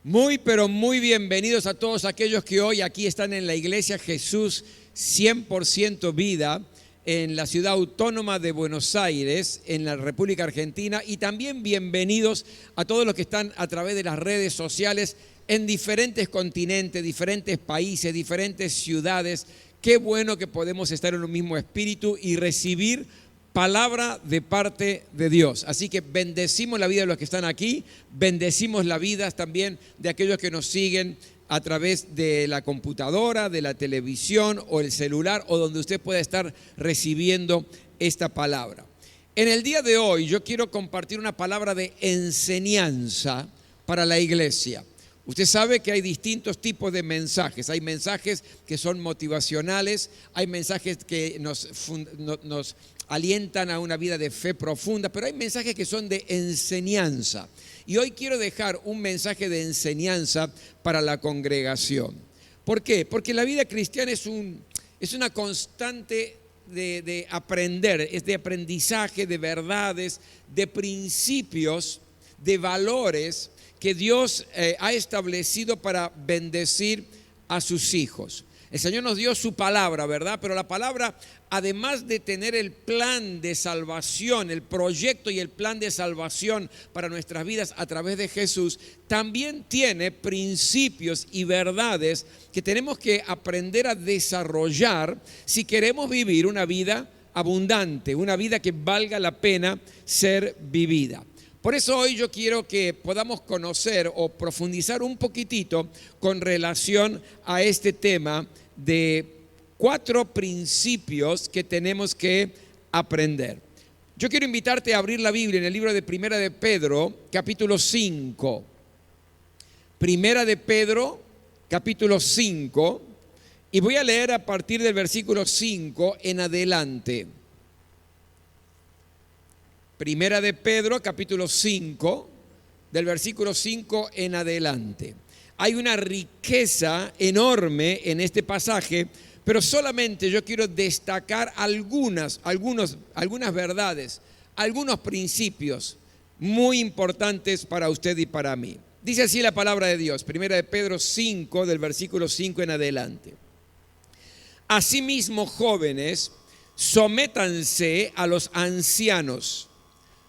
Muy, pero muy bienvenidos a todos aquellos que hoy aquí están en la Iglesia Jesús 100% Vida, en la ciudad autónoma de Buenos Aires, en la República Argentina, y también bienvenidos a todos los que están a través de las redes sociales en diferentes continentes, diferentes países, diferentes ciudades. Qué bueno que podemos estar en un mismo espíritu y recibir palabra de parte de Dios. Así que bendecimos la vida de los que están aquí, bendecimos la vida también de aquellos que nos siguen a través de la computadora, de la televisión o el celular o donde usted pueda estar recibiendo esta palabra. En el día de hoy yo quiero compartir una palabra de enseñanza para la iglesia. Usted sabe que hay distintos tipos de mensajes. Hay mensajes que son motivacionales, hay mensajes que nos alientan a una vida de fe profunda, pero hay mensajes que son de enseñanza. Y hoy quiero dejar un mensaje de enseñanza para la congregación. ¿Por qué? Porque la vida cristiana es una constante de aprender, es de aprendizaje, de verdades, de principios, de valores que Dios ha establecido para bendecir a sus hijos. El Señor nos dio su palabra, ¿verdad? Pero la palabra, además de tener el plan de salvación, el proyecto y el plan de salvación para nuestras vidas a través de Jesús, también tiene principios y verdades que tenemos que aprender a desarrollar si queremos vivir una vida abundante, una vida que valga la pena ser vivida. Por eso hoy yo quiero que podamos conocer o profundizar un poquitito con relación a este tema de 4 principios que tenemos que aprender. Yo quiero invitarte a abrir la Biblia en el libro de Primera de Pedro, capítulo 5. Primera de Pedro, capítulo 5, y voy a leer a partir del versículo 5 en adelante. Primera de Pedro, capítulo 5, del versículo 5 en adelante. Hay una riqueza enorme en este pasaje, pero solamente yo quiero destacar algunas verdades, algunos principios muy importantes para usted y para mí. Dice así la palabra de Dios, Primera de Pedro 5, del versículo 5 en adelante. Asimismo, jóvenes, sométanse a los ancianos.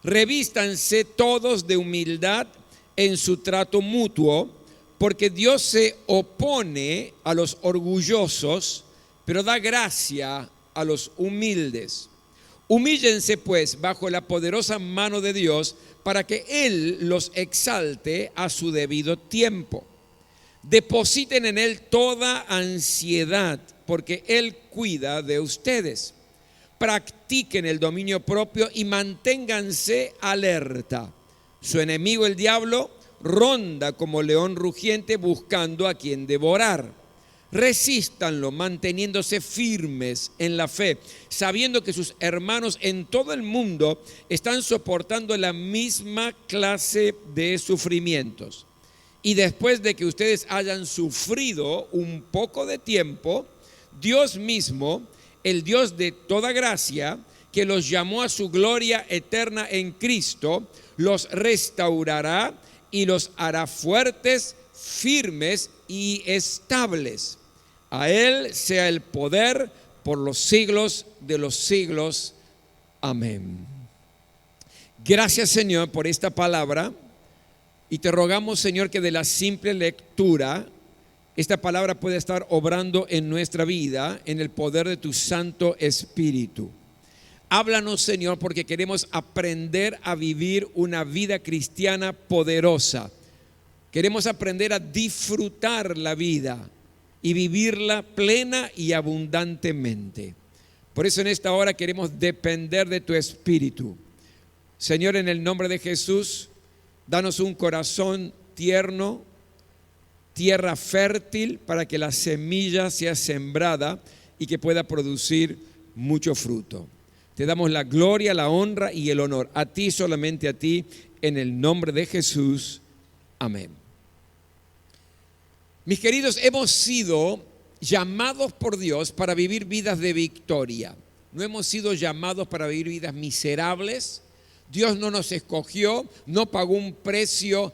Revístanse todos de humildad en su trato mutuo, porque Dios se opone a los orgullosos, pero da gracia a los humildes. Humíllense pues bajo la poderosa mano de Dios, para que Él los exalte a su debido tiempo. Depositen en Él toda ansiedad, porque Él cuida de ustedes. Practiquen el dominio propio y manténganse alerta. Su enemigo, el diablo, ronda como león rugiente buscando a quien devorar. Resístanlo manteniéndose firmes en la fe, sabiendo que sus hermanos en todo el mundo están soportando la misma clase de sufrimientos. Y después de que ustedes hayan sufrido un poco de tiempo, Dios mismo, el Dios de toda gracia, que los llamó a su gloria eterna en Cristo, los restaurará y los hará fuertes, firmes y estables. A Él sea el poder por los siglos de los siglos. Amén. Gracias, Señor, por esta palabra. Y te rogamos, Señor, que de la simple lectura esta palabra puede estar obrando en nuestra vida en el poder de tu Santo Espíritu. Háblanos, Señor, porque queremos aprender a vivir una vida cristiana poderosa. Queremos aprender a disfrutar la vida y vivirla plena y abundantemente. Por eso en esta hora queremos depender de tu Espíritu. Señor, en el nombre de Jesús, danos un corazón tierno, tierra fértil para que la semilla sea sembrada y que pueda producir mucho fruto. Te damos la gloria, la honra y el honor. A ti, solamente a ti, en el nombre de Jesús. Amén. Mis queridos, hemos sido llamados por Dios para vivir vidas de victoria. No hemos sido llamados para vivir vidas miserables. Dios no nos escogió, no pagó un precio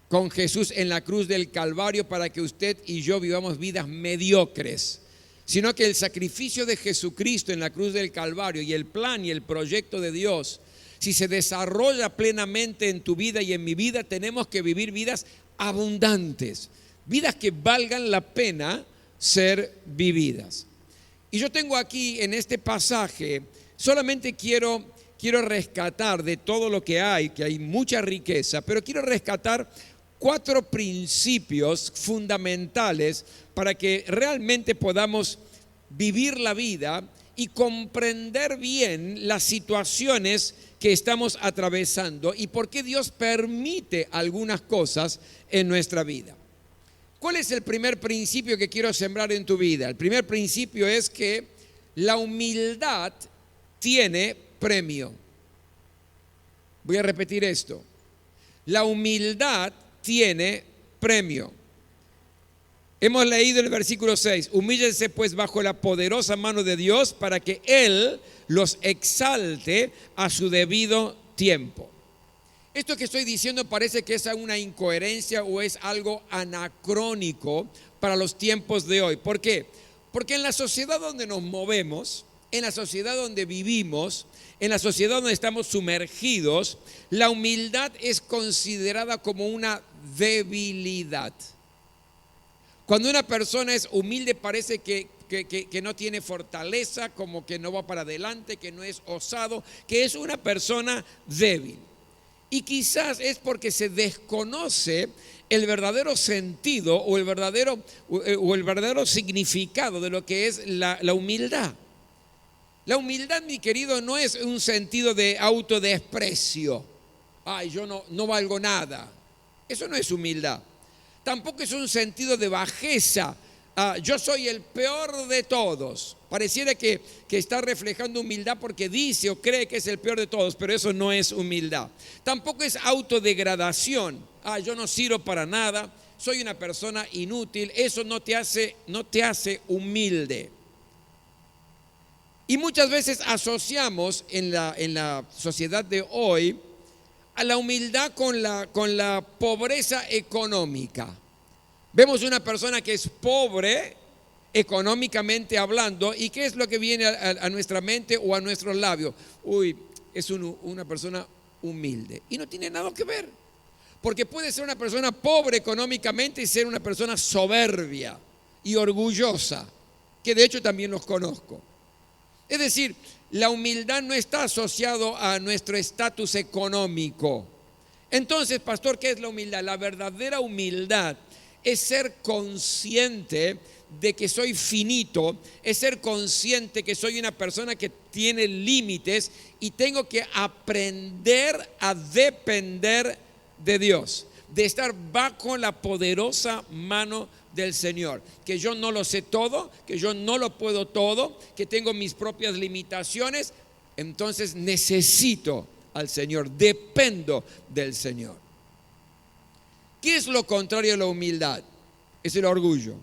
con Jesús en la cruz del Calvario para que usted y yo vivamos vidas mediocres, sino que el sacrificio de Jesucristo en la cruz del Calvario y el plan y el proyecto de Dios, si se desarrolla plenamente en tu vida y en mi vida, tenemos que vivir vidas abundantes, vidas que valgan la pena ser vividas. Y yo tengo aquí en este pasaje, solamente quiero rescatar de todo lo que hay mucha riqueza, pero quiero rescatar 4 principios fundamentales para que realmente podamos vivir la vida y comprender bien las situaciones que estamos atravesando y por qué Dios permite algunas cosas en nuestra vida. ¿Cuál es el primer principio que quiero sembrar en tu vida? El primer principio es que la humildad tiene premio. Voy a repetir esto. La humildad tiene premio. Hemos leído en el versículo 6, humíllense pues bajo la poderosa mano de Dios para que Él los exalte a su debido tiempo. Esto que estoy diciendo parece que es una incoherencia o es algo anacrónico para los tiempos de hoy. ¿Por qué? Porque en la sociedad donde nos movemos, en la sociedad donde vivimos, en la sociedad donde estamos sumergidos, la humildad es considerada como una debilidad. Cuando una persona es humilde parece que no tiene fortaleza, como que no va para adelante, que no es osado, que es una persona débil. Y quizás es porque se desconoce el verdadero sentido o el verdadero significado de lo que es la humildad. La humildad, mi querido, no es un sentido de autodesprecio. Ay, yo no valgo nada. Eso no es humildad. Tampoco es un sentido de bajeza. Yo soy el peor de todos. Pareciera que está reflejando humildad porque dice o cree que es el peor de todos, pero eso no es humildad. Tampoco es autodegradación. Yo no sirvo para nada, soy una persona inútil. Eso no te hace humilde. Y muchas veces asociamos en la sociedad de hoy a la humildad con la pobreza económica. Vemos una persona que es pobre económicamente hablando, ¿y qué es lo que viene a nuestra mente o a nuestros labios? Es una persona humilde. Y no tiene nada que ver, porque puede ser una persona pobre económicamente y ser una persona soberbia y orgullosa, que de hecho también los conozco. Es decir, la humildad no está asociado a nuestro estatus económico. Entonces, pastor, ¿qué es la humildad? La verdadera humildad es ser consciente de que soy finito, es ser consciente que soy una persona que tiene límites y tengo que aprender a depender de Dios, de estar bajo la poderosa mano del Señor, que yo no lo sé todo, que yo no lo puedo todo, que tengo mis propias limitaciones, entonces necesito al Señor, dependo del Señor. ¿Qué es lo contrario a la humildad? Es el orgullo,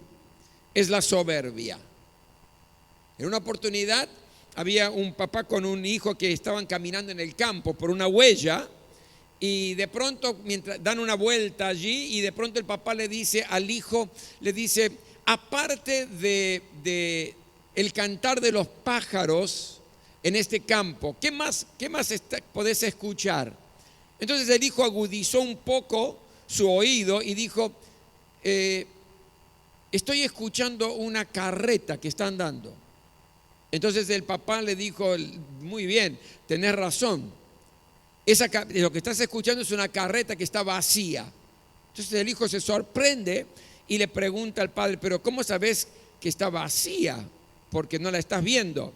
es la soberbia. En una oportunidad había un papá con un hijo que estaban caminando en el campo por una huella. Y de pronto, mientras dan una vuelta allí, y de pronto el papá le dice al hijo, aparte de el cantar de los pájaros en este campo, ¿qué más podés escuchar? Entonces el hijo agudizó un poco su oído y dijo, estoy escuchando una carreta que está andando. Entonces el papá le dijo, muy bien, tenés razón. Lo que estás escuchando es una carreta que está vacía. Entonces el hijo se sorprende y le pregunta al padre, pero ¿cómo sabes que está vacía? Porque no la estás viendo.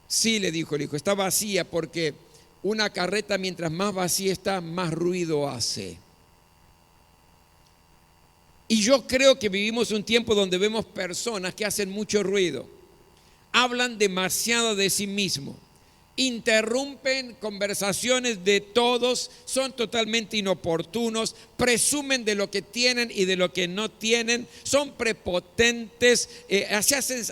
Sí, le dijo el hijo, está vacía porque una carreta mientras más vacía está, más ruido hace. Y yo creo que vivimos un tiempo donde vemos personas que hacen mucho ruido, hablan demasiado de sí mismos. interrumpen conversaciones de todos, son totalmente inoportunos, presumen de lo que tienen y de lo que no tienen, son prepotentes,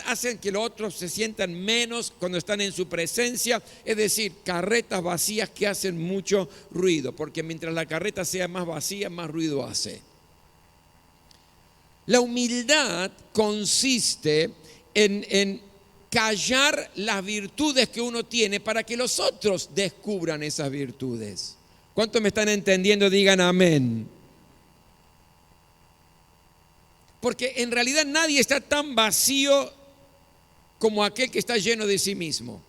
hacen que los otros se sientan menos cuando están en su presencia, es decir, carretas vacías que hacen mucho ruido, porque mientras la carreta sea más vacía, más ruido hace. La humildad consiste en callar las virtudes que uno tiene para que los otros descubran esas virtudes. ¿Cuántos me están entendiendo? Digan amén. Porque en realidad nadie está tan vacío como aquel que está lleno de sí mismo,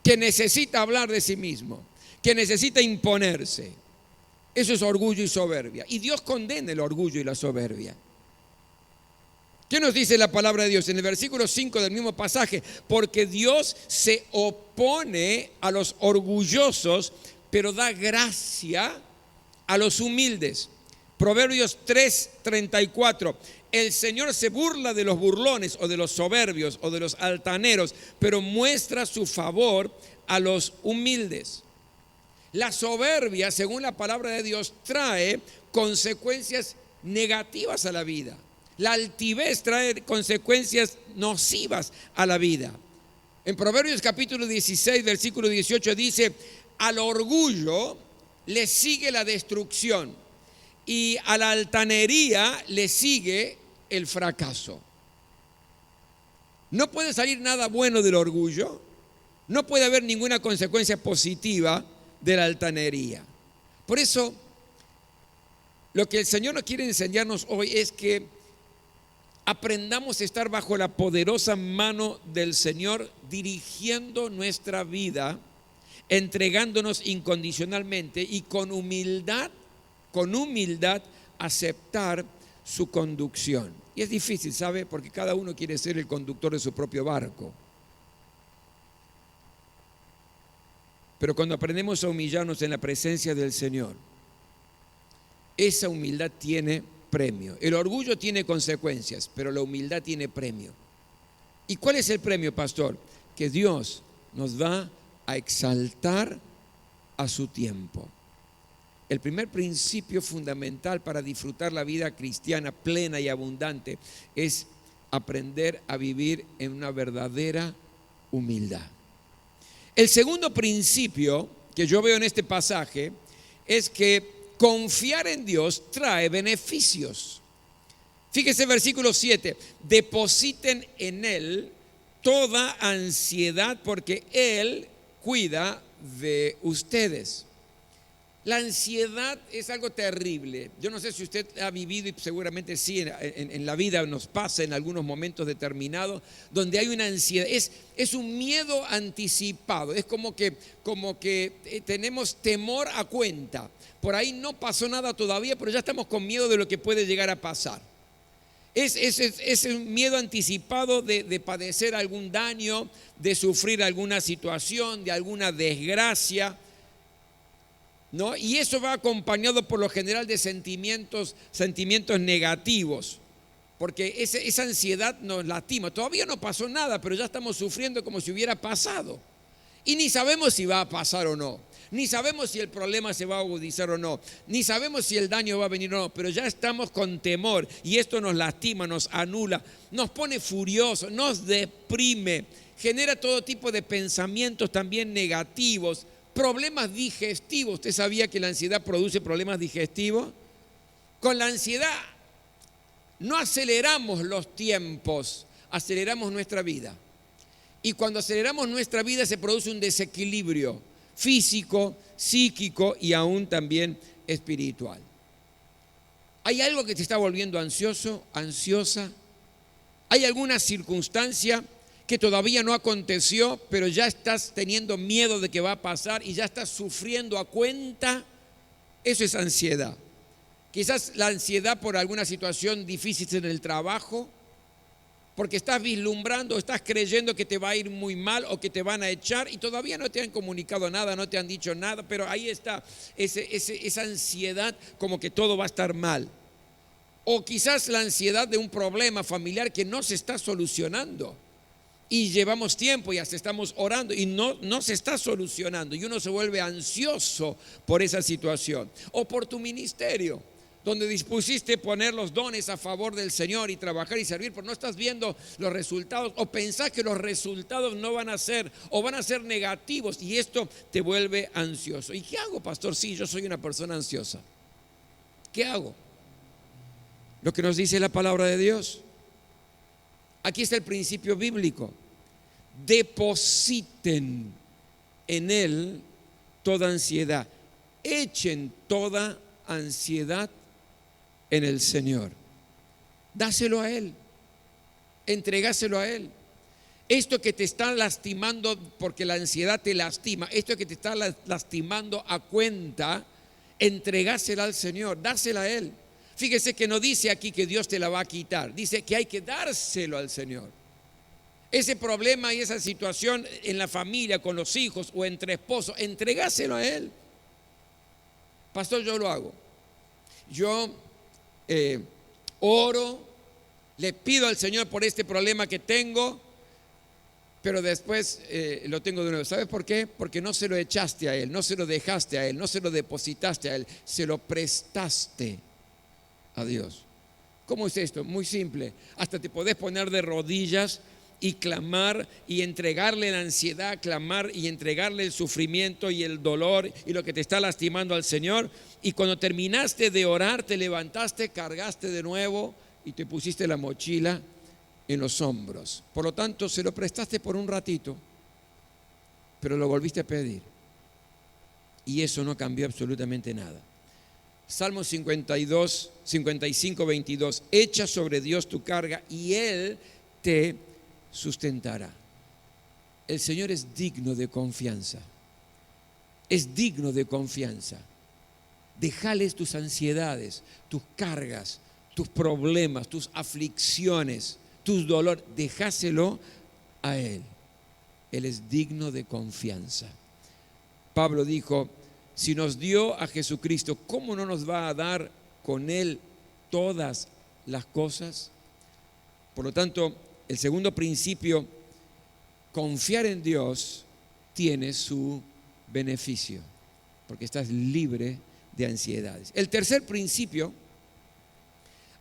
que necesita hablar de sí mismo, que necesita imponerse. Eso es orgullo y soberbia. Y Dios condena el orgullo y la soberbia. ¿Qué nos dice la palabra de Dios en el versículo 5 del mismo pasaje? Porque Dios se opone a los orgullosos, pero da gracia a los humildes. Proverbios 3:34. El Señor se burla de los burlones o de los soberbios o de los altaneros, pero muestra su favor a los humildes. La soberbia, según la palabra de Dios, trae consecuencias negativas a la vida. La altivez trae consecuencias nocivas a la vida. En Proverbios capítulo 16, versículo 18 dice: al orgullo le sigue la destrucción y a la altanería le sigue el fracaso. No puede salir nada bueno del orgullo, no puede haber ninguna consecuencia positiva de la altanería. Por eso, lo que el Señor nos quiere enseñarnos hoy es que aprendamos a estar bajo la poderosa mano del Señor, dirigiendo nuestra vida, entregándonos incondicionalmente y con humildad aceptar su conducción. Y es difícil, ¿sabe? Porque cada uno quiere ser el conductor de su propio barco. Pero cuando aprendemos a humillarnos en la presencia del Señor, esa humildad tiene premio. El orgullo tiene consecuencias, pero la humildad tiene premio. ¿Y cuál es el premio, pastor? Que Dios nos va a exaltar a su tiempo. El primer principio fundamental para disfrutar la vida cristiana plena y abundante es aprender a vivir en una verdadera humildad. El segundo principio que yo veo en este pasaje es que confiar en Dios trae beneficios. Fíjese versículo 7. Depositen en Él toda ansiedad porque Él cuida de ustedes. La ansiedad es algo terrible. Yo no sé si usted ha vivido, y seguramente sí, en la vida nos pasa en algunos momentos determinados, donde hay una ansiedad. Es un miedo anticipado. Es como que tenemos temor a cuenta. Por ahí no pasó nada todavía, pero ya estamos con miedo de lo que puede llegar a pasar. Es un miedo anticipado de padecer algún daño, de sufrir alguna situación, de alguna desgracia, ¿no? Y eso va acompañado por lo general de sentimientos negativos, porque esa ansiedad nos lastima. Todavía no pasó nada, pero ya estamos sufriendo como si hubiera pasado. Y ni sabemos si va a pasar o no. Ni sabemos si el problema se va a agudizar o no. Ni sabemos si el daño va a venir o no. Pero ya estamos con temor y esto nos lastima, nos anula, nos pone furiosos, nos deprime, genera todo tipo de pensamientos también negativos, problemas digestivos. ¿Usted sabía que la ansiedad produce problemas digestivos? Con la ansiedad no aceleramos los tiempos, aceleramos nuestra vida. Y cuando aceleramos nuestra vida se produce un desequilibrio físico, psíquico y aún también espiritual. ¿Hay algo que te está volviendo ansioso, ansiosa? ¿Hay alguna circunstancia que todavía no aconteció, pero ya estás teniendo miedo de que va a pasar y ya estás sufriendo a cuenta? Eso es ansiedad. Quizás la ansiedad por alguna situación difícil en el trabajo, porque estás vislumbrando, estás creyendo que te va a ir muy mal o que te van a echar y todavía no te han comunicado nada, no te han dicho nada, pero ahí está esa ansiedad como que todo va a estar mal. O quizás la ansiedad de un problema familiar que no se está solucionando. y llevamos tiempo y hasta estamos orando y no se está solucionando, y uno se vuelve ansioso por esa situación. O por tu ministerio, donde dispusiste poner los dones a favor del Señor y trabajar y servir, pero no estás viendo los resultados, o pensás que los resultados no van a ser, o van a ser negativos, y esto te vuelve ansioso. ¿Y qué hago, pastor? Sí, yo soy una persona ansiosa. ¿Qué hago? Lo que nos dice la palabra de Dios. Aquí está el principio bíblico: depositen en Él toda ansiedad, echen toda ansiedad en el Señor. Dáselo a Él, entregáselo a Él. Esto que te está lastimando, porque la ansiedad te lastima, esto que te está lastimando a cuenta, entregásela al Señor, dásela a Él. Fíjese que no dice aquí que Dios te la va a quitar, dice que hay que dárselo al Señor. Ese problema y esa situación en la familia, con los hijos o entre esposos, entregáselo a Él. Pastor, yo lo hago. Yo oro, le pido al Señor por este problema que tengo, pero después lo tengo de nuevo. ¿Sabes por qué? Porque no se lo echaste a Él, no se lo dejaste a Él, no se lo depositaste a Él, se lo prestaste a Dios. ¿Cómo es esto? Muy simple. Hasta te podés poner de rodillas y clamar y entregarle la ansiedad, clamar y entregarle el sufrimiento y el dolor y lo que te está lastimando al Señor. Y cuando terminaste de orar, te levantaste, cargaste de nuevo y te pusiste la mochila en los hombros. Por lo tanto, se lo prestaste por un ratito, pero lo volviste a pedir. Y eso no cambió absolutamente nada. Salmo 52, 55, 22. Echa sobre Dios tu carga y Él te sustentará. El Señor es digno de confianza. Es digno de confianza. Déjales tus ansiedades, tus cargas, tus problemas, tus aflicciones, tus dolores. Déjaselo a Él. Él es digno de confianza. Pablo dijo: si nos dio a Jesucristo, ¿cómo no nos va a dar con Él todas las cosas? Por lo tanto, el segundo principio, confiar en Dios, tiene su beneficio, porque estás libre de ansiedades. El tercer principio,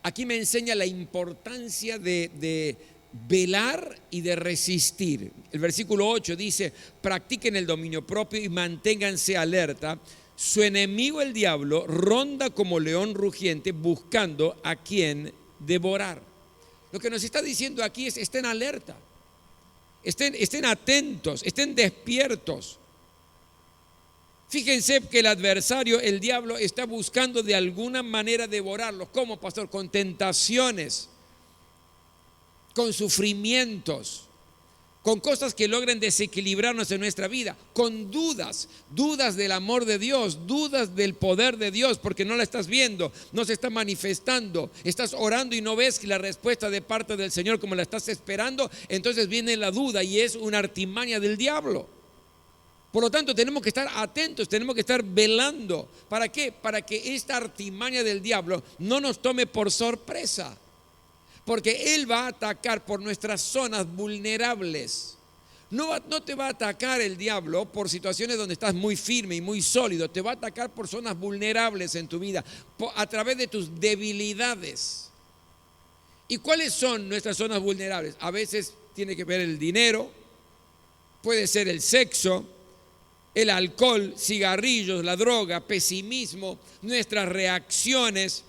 aquí me enseña la importancia de velar y de resistir. El versículo 8 dice: practiquen el dominio propio y manténganse alerta. Su enemigo, el diablo, ronda como león rugiente buscando a quien devorar. Lo que nos está diciendo aquí es: estén alerta, estén atentos, estén despiertos. Fíjense que el adversario, el diablo, está buscando de alguna manera devorarlos. ¿Cómo, pastor? Con tentaciones, con sufrimientos, con cosas que logren desequilibrarnos en nuestra vida, con dudas del amor de Dios, dudas del poder de Dios, porque no la estás viendo, no se está manifestando, estás orando y no ves la respuesta de parte del Señor como la estás esperando. Entonces viene la duda y es una artimaña del diablo. Por lo tanto, tenemos que estar atentos, tenemos que estar velando. ¿Para qué? Para que esta artimaña del diablo no nos tome por sorpresa. Porque Él va a atacar por nuestras zonas vulnerables. No te va a atacar el diablo por situaciones donde estás muy firme y muy sólido. Te va a atacar por zonas vulnerables en tu vida, a través de tus debilidades. ¿Y cuáles son nuestras zonas vulnerables? A veces tiene que ver el dinero, puede ser el sexo, el alcohol, cigarrillos, la droga, pesimismo, nuestras reacciones,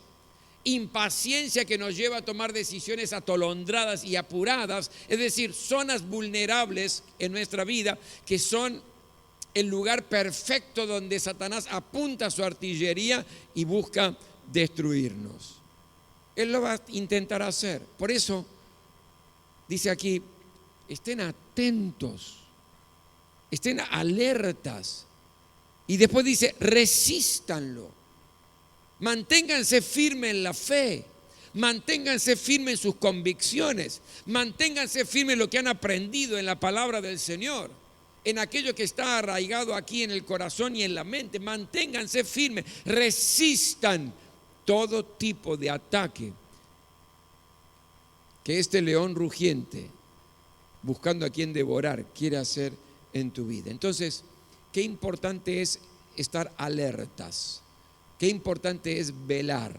impaciencia que nos lleva a tomar decisiones atolondradas y apuradas. Es decir, zonas vulnerables en nuestra vida que son el lugar perfecto donde Satanás apunta su artillería y busca destruirnos. Él lo va a intentar hacer. Por eso dice aquí: estén atentos, estén alertas. Y después dice: resístanlo. Manténganse firmes en la fe, manténganse firmes en sus convicciones, manténganse firmes en lo que han aprendido en la palabra del Señor, en aquello que está arraigado aquí en el corazón y en la mente. Manténganse firmes, resistan todo tipo de ataque que este león rugiente buscando a quien devorar, quiere hacer en tu vida. Entonces, qué importante es estar alertas, qué importante es velar,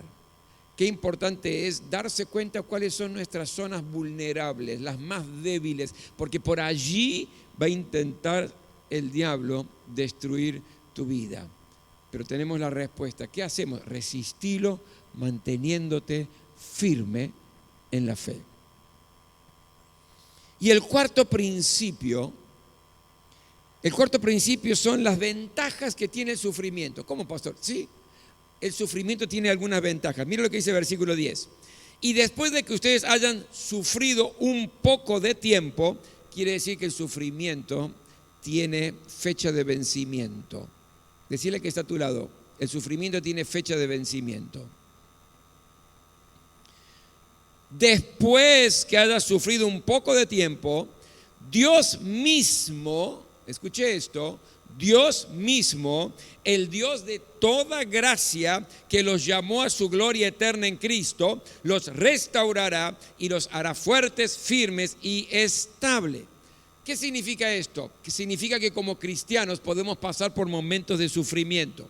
qué importante es darse cuenta cuáles son nuestras zonas vulnerables, las más débiles, porque por allí va a intentar el diablo destruir tu vida. Pero tenemos la respuesta. ¿Qué hacemos? Resistilo manteniéndote firme en la fe. Y el cuarto principio son las ventajas que tiene el sufrimiento. ¿Cómo, pastor? Sí, el sufrimiento tiene algunas ventajas. Mira lo que dice el versículo 10. Y después de que ustedes hayan sufrido un poco de tiempo, quiere decir que el sufrimiento tiene fecha de vencimiento. Decirle que está a tu lado, el sufrimiento tiene fecha de vencimiento. Después que hayas sufrido un poco de tiempo, Dios mismo, escuche esto, Dios mismo, el Dios de toda gracia que los llamó a su gloria eterna en Cristo, los restaurará y los hará fuertes, firmes y estables. ¿Qué significa esto? Que significa que como cristianos podemos pasar por momentos de sufrimiento.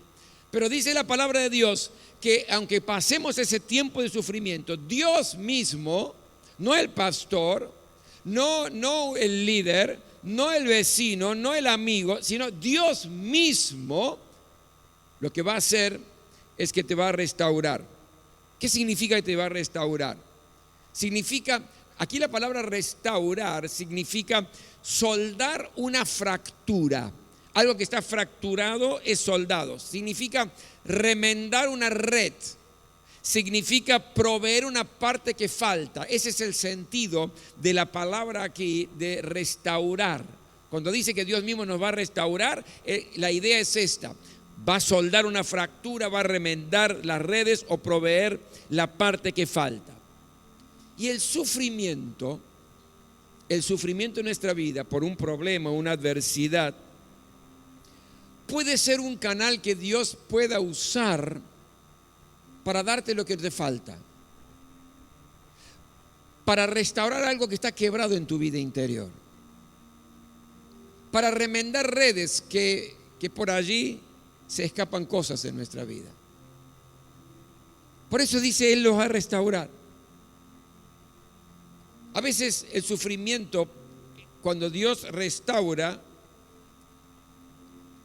Pero dice la palabra de Dios que aunque pasemos ese tiempo de sufrimiento, Dios mismo, no el pastor, no el líder, no el vecino, no el amigo, sino Dios mismo, lo que va a hacer es que te va a restaurar. ¿Qué significa que te va a restaurar? Significa, aquí la palabra restaurar significa soldar una fractura. Algo que está fracturado es soldado. Significa remendar una red. Significa proveer una parte que falta. Ese es el sentido de la palabra aquí de restaurar. Cuando dice que Dios mismo nos va a restaurar, la idea es esta. Va a soldar una fractura, va a remendar las redes o proveer la parte que falta. Y el sufrimiento en nuestra vida por un problema, una adversidad, puede ser un canal que Dios pueda usar para darte lo que te falta, para restaurar algo que está quebrado en tu vida interior, para remendar redes que por allí se escapan cosas en nuestra vida. Por eso dice, Él los va a restaurar. A veces el sufrimiento, cuando Dios restaura,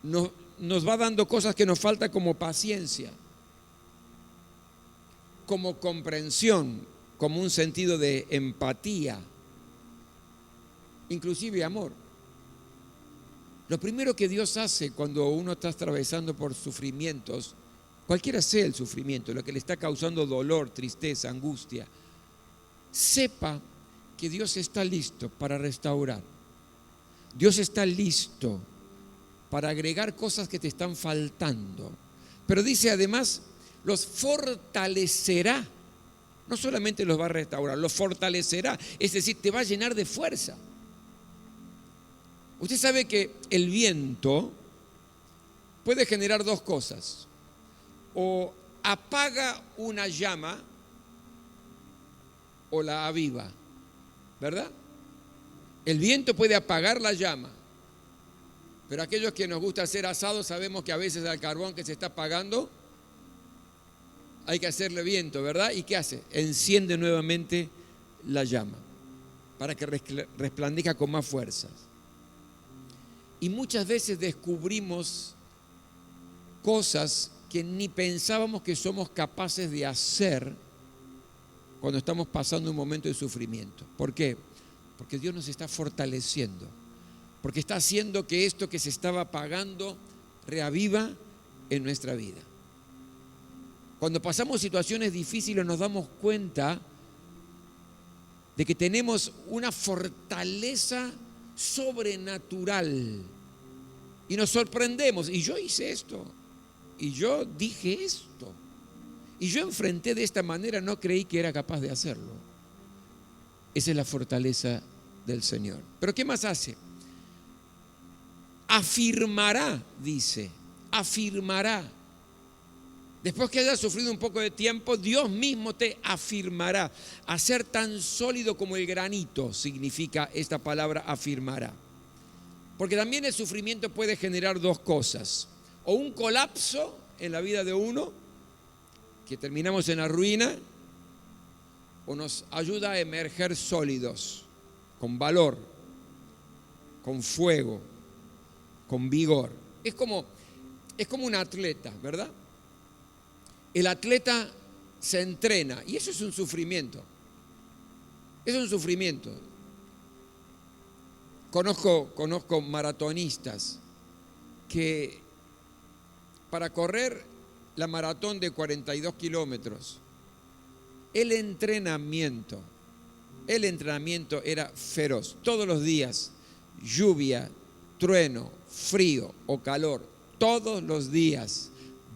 nos va dando cosas que nos falta, como paciencia, como comprensión, como un sentido de empatía, inclusive amor. Lo primero que Dios hace cuando uno está atravesando por sufrimientos, cualquiera sea el sufrimiento, lo que le está causando dolor, tristeza, angustia, sepa que Dios está listo para restaurar. Dios está listo para agregar cosas que te están faltando. Pero dice además, los fortalecerá. No solamente los va a restaurar, los fortalecerá. Es decir, te va a llenar de fuerza. Usted sabe que el viento puede generar dos cosas. O apaga una llama o la aviva, ¿verdad? El viento puede apagar la llama, pero aquellos que nos gusta hacer asado sabemos que a veces al carbón que se está apagando hay que hacerle viento, ¿verdad? ¿Y qué hace? Enciende nuevamente la llama para que resplandezca con más fuerzas. Y muchas veces descubrimos cosas que ni pensábamos que somos capaces de hacer cuando estamos pasando un momento de sufrimiento. ¿Por qué? Porque Dios nos está fortaleciendo, porque está haciendo que esto que se estaba apagando reaviva en nuestra vida. Cuando pasamos situaciones difíciles nos damos cuenta de que tenemos una fortaleza sobrenatural y nos sorprendemos. Y yo hice esto, y yo dije esto, y yo enfrenté de esta manera, no creí que era capaz de hacerlo. Esa es la fortaleza del Señor. Pero ¿qué más hace? Afirmará, dice, afirmará. Después que hayas sufrido un poco de tiempo, Dios mismo te afirmará. A ser tan sólido como el granito significa esta palabra afirmará. Porque también el sufrimiento puede generar dos cosas. O un colapso en la vida de uno, que terminamos en la ruina, o nos ayuda a emerger sólidos, con valor, con fuego, con vigor. Es como un atleta, ¿verdad? El atleta se entrena y eso es un sufrimiento. Es un sufrimiento. Conozco maratonistas que para correr la maratón de 42 kilómetros, el entrenamiento era feroz. Todos los días, lluvia, trueno, frío o calor, todos los días.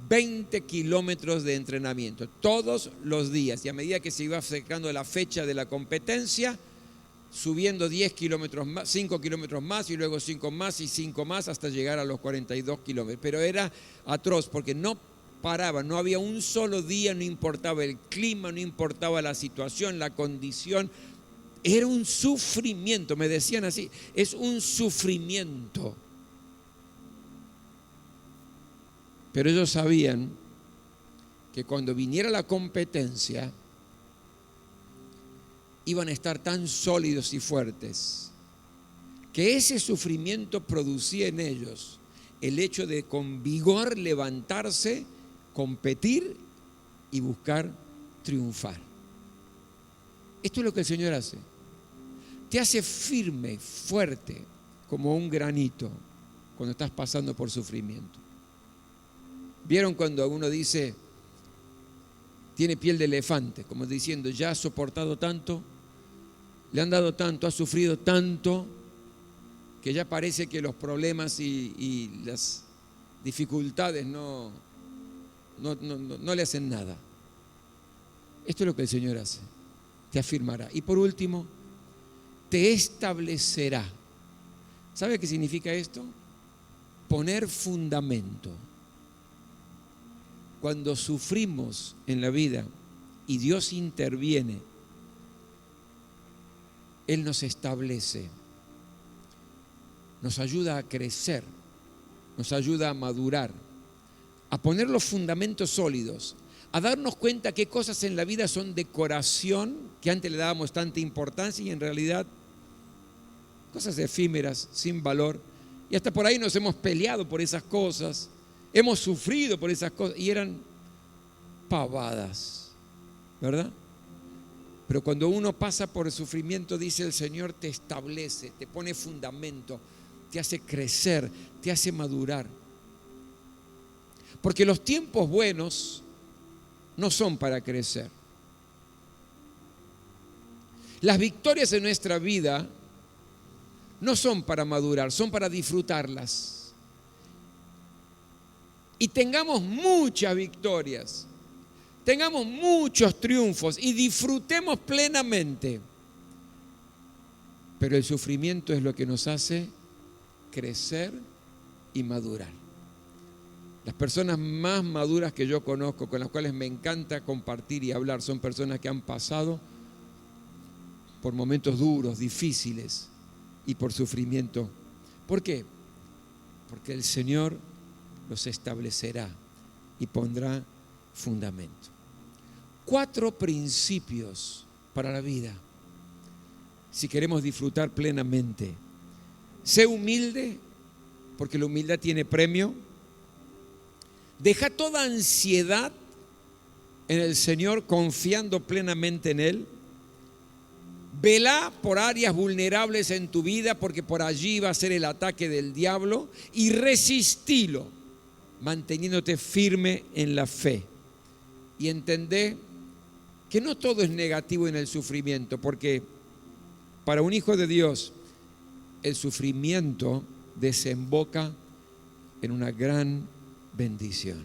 20 kilómetros de entrenamiento, todos los días. Y a medida que se iba acercando la fecha de la competencia, subiendo 10 kilómetros más, 5 kilómetros más y luego 5 más y 5 más hasta llegar a los 42 kilómetros. Pero era atroz porque no paraba, no había un solo día, no importaba el clima, no importaba la situación, la condición. Era un sufrimiento, me decían así, es un sufrimiento. Pero ellos sabían que cuando viniera la competencia iban a estar tan sólidos y fuertes que ese sufrimiento producía en ellos el hecho de con vigor levantarse, competir y buscar triunfar. Esto es lo que el Señor hace. Te hace firme, fuerte, como un granito cuando estás pasando por sufrimiento. ¿Vieron cuando uno dice, tiene piel de elefante? Como diciendo, ya ha soportado tanto, le han dado tanto, ha sufrido tanto, que ya parece que los problemas y las dificultades no le hacen nada. Esto es lo que el Señor hace, te afirmará. Y por último, te establecerá. ¿Sabe qué significa esto? Poner fundamento. Cuando sufrimos en la vida y Dios interviene, Él nos establece, nos ayuda a crecer, nos ayuda a madurar, a poner los fundamentos sólidos, a darnos cuenta qué cosas en la vida son decoración, que antes le dábamos tanta importancia y en realidad cosas efímeras, sin valor, y hasta por ahí nos hemos peleado por esas cosas. Hemos sufrido por esas cosas y eran pavadas, ¿verdad? Pero cuando uno pasa por el sufrimiento, dice el Señor, te establece, te pone fundamento, te hace crecer, te hace madurar. Porque los tiempos buenos no son para crecer. Las victorias en nuestra vida no son para madurar, son para disfrutarlas. Y tengamos muchas victorias, tengamos muchos triunfos y disfrutemos plenamente. Pero el sufrimiento es lo que nos hace crecer y madurar. Las personas más maduras que yo conozco, con las cuales me encanta compartir y hablar, son personas que han pasado por momentos duros, difíciles y por sufrimiento. ¿Por qué? Porque el Señor los establecerá y pondrá fundamento. 4 principios para la vida, si queremos disfrutar plenamente. Sé humilde, porque la humildad tiene premio. Deja toda ansiedad en el Señor, confiando plenamente en Él. Velá por áreas vulnerables en tu vida, porque por allí va a ser el ataque del diablo, y resistilo, manteniéndote firme en la fe. Y entendé que no todo es negativo en el sufrimiento, porque para un hijo de Dios el sufrimiento desemboca en una gran bendición.